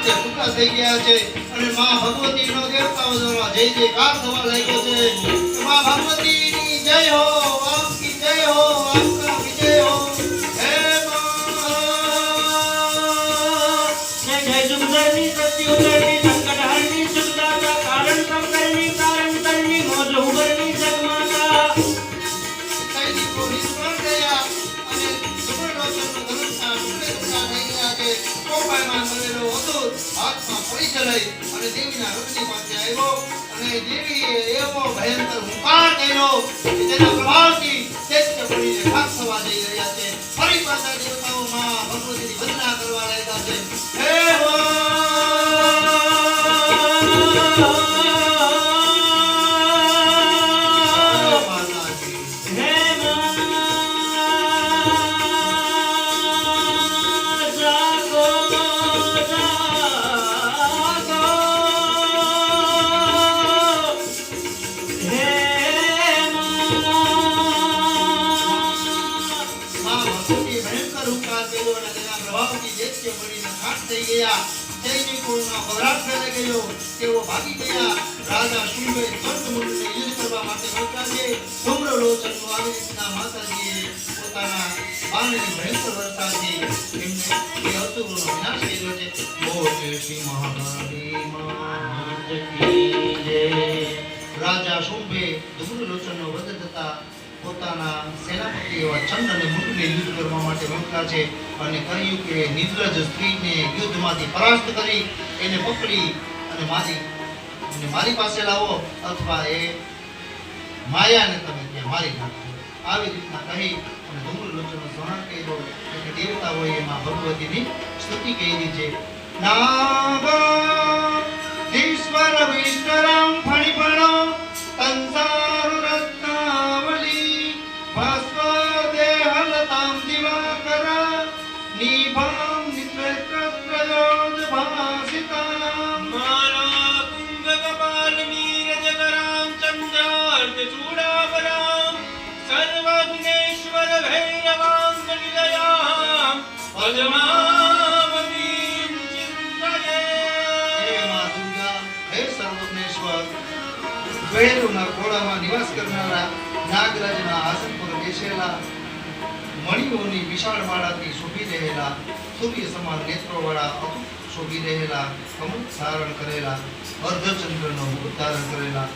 તે ટૂંકા થઈ ગયા છે અને માં ભગવતીનો દેવતાઓ દ્વારા જય જયકાર થવા લાગ્યો છે. માં ભગવતીની જય હો, આપકી જય હો, આપકા વિજય હો. હે માં જય જુગધરની સત્યુગરની સંકટહરની સુખદાતા કારણ સંકરની કારણ કરની મોજ ઉગરની જગમાતા. સૈનિકો નિષ્ફળ ગયા અને સુવર્ણોત્તરનો ધનુષના ટુકડે ટુકડા થઈ ગયા છે. કોપાયમાન બનેલો અસુર હાથમાં પડી ચલાઈ અને દેવીના રથની પાસે આવ્યો અને દેવીએ એવો ભયંકર હુંકાર કર્યો કે તેના પ્રભાવથી ચૈત્ય પડીને ખાક થવા જઈ રહ્યા છે. ફરી પાછા દેવતાઓ માં ભગવતીની વંદના કરવા લાગ્યા છે. હે સૈનિકોના ભરાટ ફેલાઈ ગયો. તેઓ ભાગી ગયા. રાજા શુંભે ધર્મમુંડને યુદ્ધ કરવા માટે મોકલ્યા છે. ધૂમ્રલોચનનો આવી રીતના માતાજીએ પોતાના બાણની ભયંકર વર્ષાથી એમને એ અસુરોનો વિનાશ કર્યો છે. બોલે શ્રી મહાકાળી માત કી જય. રાજા શુંભે ધૂમ્રલોચનનો વધ થતા પોતાના સેનાપતિ એવા ચંદ્રને મુંડને યુદ્ધ કરવા માટે મોકલ્યા છે અને કહ્યું કે નિર્લજ સ્ત્રીને યુદ્ધમાંથી પરાસ્ત કરી એને પકડી અને મારી પાસે લાવો અથવા એ માયાને તમે ત્યાં મારી નાખો. આવી રીતના કહી અને ધૂમ્રલોચનનો સ્મરણ કર્યો એટલે દેવતાઓએ એમાં ભગવતીની સ્તુતિ કરી છે. નાગેશ્વર વિષ્ણરામ ફણિપણો સંસાર રત્નાવલી ભાસ્વદેહલતામ દિવાકર નિભામ નિત્રત્રયોજ ભાસિતામ માલા કુંભ કપાલ નીરજકરામ ચંદ્રાર્ધ ચૂડાપરામ સર્વજ્ઞેશ્વર ભૈરવાંગ નિલયામ પદ્માવતીમ ચિંતયે. હે મા દુર્ગા, હે સર્વજ્ઞેશ્વર, ભૈરવના ખોળામાં નિવાસ કરનારા, નાગરાજના આસન પર બેસેલા, મણિઓની વિશાળ માળાથી શોભી રહેલા, સૂર્ય સમાન નેત્રોવાળા, અતૂટ શોભી રહેલા, કમળ ધારણ કરેલા, અર્ધચંદ્રનો મુકુટ ધારણ કરેલા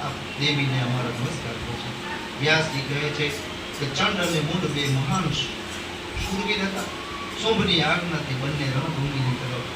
આ દેવીને અમારા નમસ્કાર કહે છે. વ્યાસજી કહે છે કે ચંડ અને મુંડ બે મહાન શૂરવીર હતા. શુંભની આજ્ઞાથી બંને રણભૂમિની તરફ